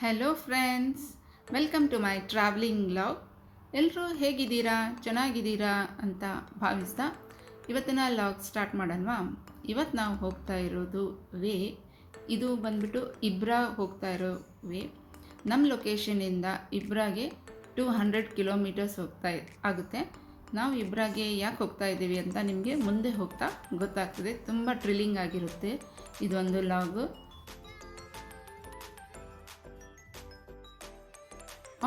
Hello friends, welcome to my travelling vlog. ಎಲ್ಲರೂ ಹೇಗಿದ್ದೀರಾ, ಚೆನ್ನಾಗಿದ್ದೀರಾ ಅಂತ ಭಾವಿಸ್ತಾ ಇವತ್ತಿನ ಲಾಗ್ ಸ್ಟಾರ್ಟ್ ಮಾಡೋಣವಾ. ಇವತ್ತು ನಾವು ಹೋಗ್ತಾ ಇರೋದು ಇದು ಬಂದ್ಬಿಟ್ಟು ಇಬ್ರಾ ಹೋಗ್ತಾ ಇರೋ ವೇ. ನಮ್ಮ ಲೊಕೇಶನಿಂದ ಇಬ್ರಾಗೆ 200 ಕಿಲೋಮೀಟರ್ಸ್ ಆಗುತ್ತೆ. ನಾವು ಇಬ್ರಾಗೆ ಯಾಕೆ ಹೋಗ್ತಾ ಇದ್ದೀವಿ ಅಂತ ನಿಮಗೆ ಮುಂದೆ ಹೋಗ್ತಾ ಗೊತ್ತಾಗ್ತದೆ. ತುಂಬ ಥ್ರಿಲ್ಲಿಂಗ್ ಆಗಿರುತ್ತೆ ಇದೊಂದು ಲಾಗು.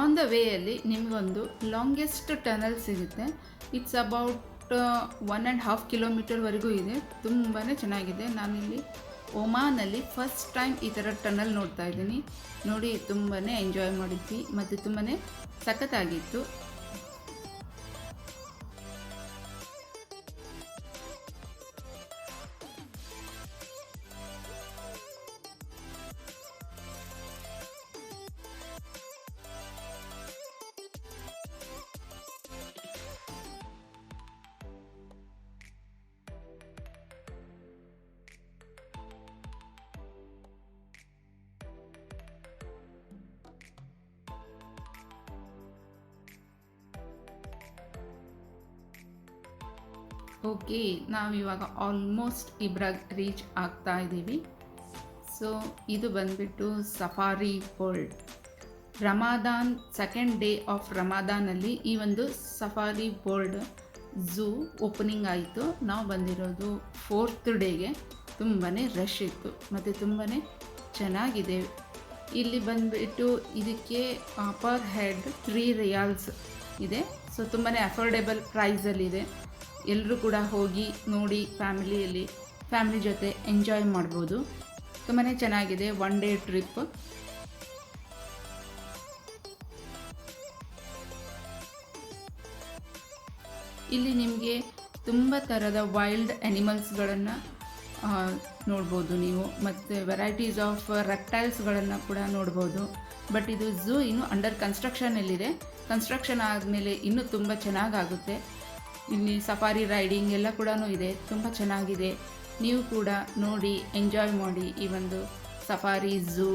ಆನ್ ದ ವೇಯಲ್ಲಿ ನಿಮಗೊಂದು ಲಾಂಗೆಸ್ಟ್ ಟನಲ್ ಸಿಗುತ್ತೆ. ಇಟ್ಸ್ ಅಬೌಟ್ 1.5 ಕಿಲೋಮೀಟರ್ವರೆಗೂ ಇದೆ. ತುಂಬಾ ಚೆನ್ನಾಗಿದೆ. ನಾನಿಲ್ಲಿ ಒಮಾನಲ್ಲಿ ಫಸ್ಟ್ ಟೈಮ್ ಈ ಥರ ಟನಲ್ ನೋಡ್ತಾ ಇದ್ದೀನಿ. ನೋಡಿ ತುಂಬಾ ಎಂಜಾಯ್ ಮಾಡಿದ್ವಿ ಮತ್ತು ತುಂಬಾ ಸಖತ್ತಾಗಿತ್ತು. ಓಕೆ, ನಾವಿವಾಗ ಆಲ್ಮೋಸ್ಟ್ ಇಬ್ರಾಗ್ ರೀಚ್ ಆಗ್ತಾ ಇದ್ದೀವಿ. ಸೊ ಇದು ಬಂದ್ಬಿಟ್ಟು safari world. Ramadan second day of ರಮಾದಾನಲ್ಲಿ ಈ ಒಂದು ಸಫಾರಿ ವರ್ಲ್ಡ್ ಝೂ ಓಪನಿಂಗ್ ಆಯಿತು. ನಾವು ಬಂದಿರೋದು 4th ಡೇಗೆ. ತುಂಬಾ ರಶ್ ಇತ್ತು ಮತ್ತು ತುಂಬಾ ಚೆನ್ನಾಗಿದೆ. ಇಲ್ಲಿ ಬಂದುಬಿಟ್ಟು ಇದಕ್ಕೆ ಪರ್ ಹೆಡ್ 3 ರಿಯಾಲ್ಸ್ ಇದೆ. ಸೊ ತುಂಬಾ ಅಫೋರ್ಡೆಬಲ್ ಪ್ರೈಸಲ್ಲಿದೆ. ಎಲ್ಲರೂ ಕೂಡ ಹೋಗಿ ನೋಡಿ ಫ್ಯಾಮಿಲಿ ಜೊತೆ ಎಂಜಾಯ್ ಮಾಡ್ಬೋದು. ತುಂಬಾ ಚೆನ್ನಾಗಿದೆ. 1 ಡೇ ಟ್ರಿಪ್. ಇಲ್ಲಿ ನಿಮಗೆ ತುಂಬ ಥರದ ವೈಲ್ಡ್ ಆ್ಯನಿಮಲ್ಸ್ಗಳನ್ನು ನೋಡ್ಬೋದು ನೀವು, ಮತ್ತು ವೆರೈಟೀಸ್ ಆಫ್ ರೆಪ್ಟೈಲ್ಸ್ಗಳನ್ನು ಕೂಡ ನೋಡ್ಬೋದು. ಬಟ್ ಇದು ಝೂ ಇನ್ನೂ ಅಂಡರ್ ಕನ್ಸ್ಟ್ರಕ್ಷನಲ್ಲಿದೆ. ಕನ್ಸ್ಟ್ರಕ್ಷನ್ ಆದಮೇಲೆ ಇನ್ನೂ ತುಂಬ ಚೆನ್ನಾಗಾಗುತ್ತೆ. ಇಲ್ಲಿ ಸಫಾರಿ ರೈಡಿಂಗ್ ಎಲ್ಲ ಕೂಡ ಇದೆ. ತುಂಬ ಚೆನ್ನಾಗಿದೆ. ನೀವು ಕೂಡ ನೋಡಿ ಎಂಜಾಯ್ ಮಾಡಿ ಈ ಒಂದು ಸಫಾರಿ ಝೂ.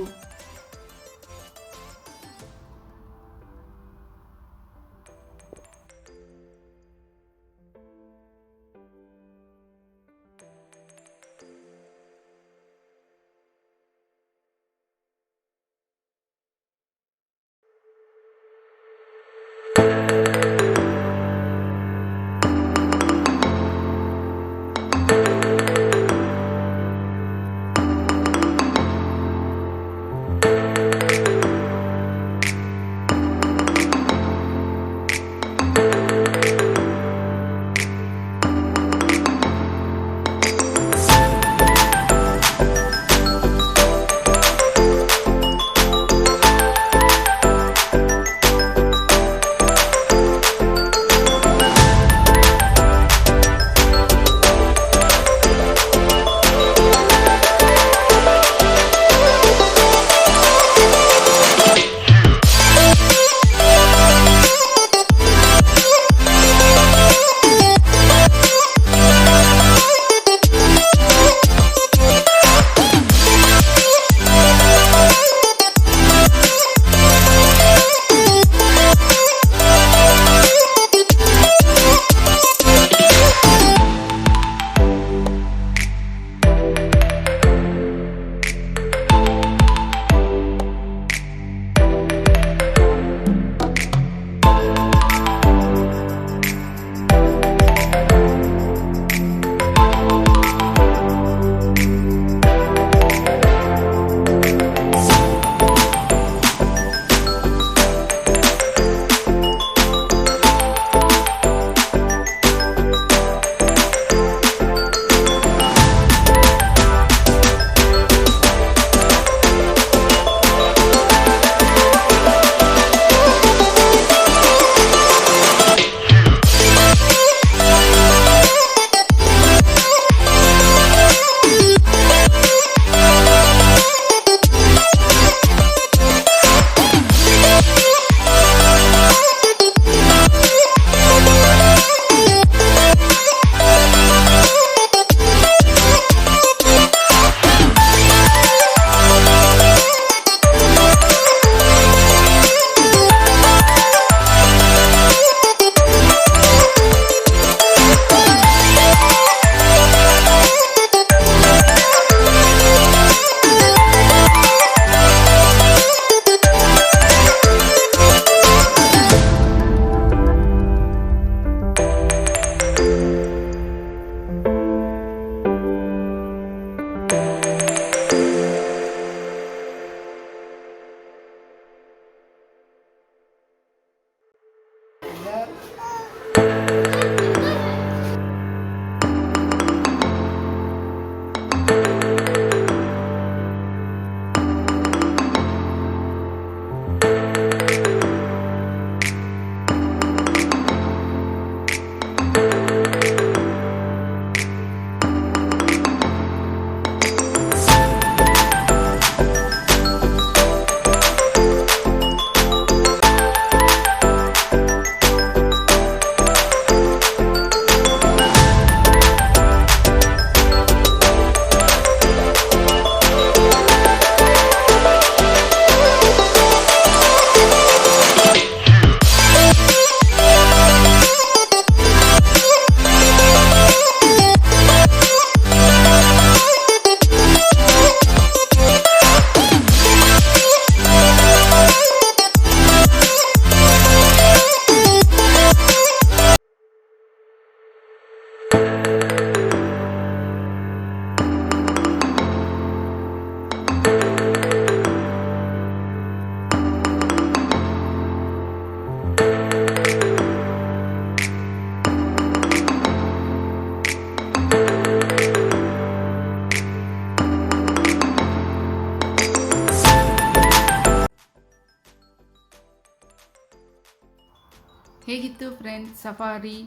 ಹೇಗಿತ್ತು ಫ್ರೆಂಡ್ಸ್ ಸಫಾರಿ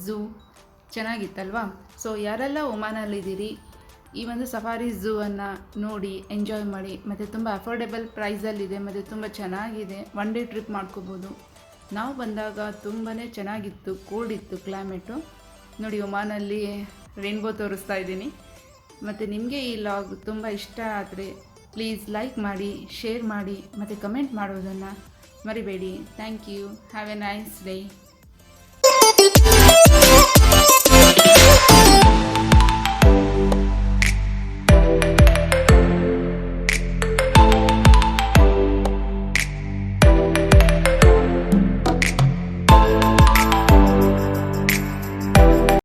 ಝೂ? ಚೆನ್ನಾಗಿತ್ತಲ್ವಾ? ಸೊ ಯಾರೆಲ್ಲ ಒಮಾನಲ್ಲಿದ್ದೀರಿ ಈ ಒಂದು ಸಫಾರಿ ಝೂವನ್ನು ನೋಡಿ ಎಂಜಾಯ್ ಮಾಡಿ, ಮತ್ತು ತುಂಬ ಅಫೋರ್ಡೆಬಲ್ ಪ್ರೈಸಲ್ಲಿದೆ ಮತ್ತು ತುಂಬ ಚೆನ್ನಾಗಿದೆ. ಒನ್ ಡೇ ಟ್ರಿಪ್ ಮಾಡ್ಕೋಬೋದು. ನಾವು ಬಂದಾಗ ತುಂಬಾ ಚೆನ್ನಾಗಿತ್ತು, ಕೋಲ್ಡ್ ಇತ್ತು ಕ್ಲೈಮೇಟು. ನೋಡಿ ಒಮಾನಲ್ಲಿ ರೇನ್ಬೋ ತೋರಿಸ್ತಾ ಇದ್ದೀನಿ. ಮತ್ತು ನಿಮಗೆ ಈ ಲಾಗ್ ತುಂಬ ಇಷ್ಟ ಆದರೆ ಪ್ಲೀಸ್ ಲೈಕ್ ಮಾಡಿ, ಶೇರ್ ಮಾಡಿ ಮತ್ತು ಕಮೆಂಟ್ ಮಾಡೋದನ್ನು ಮರಿಬೇಡಿ. Thank you. Have a nice day.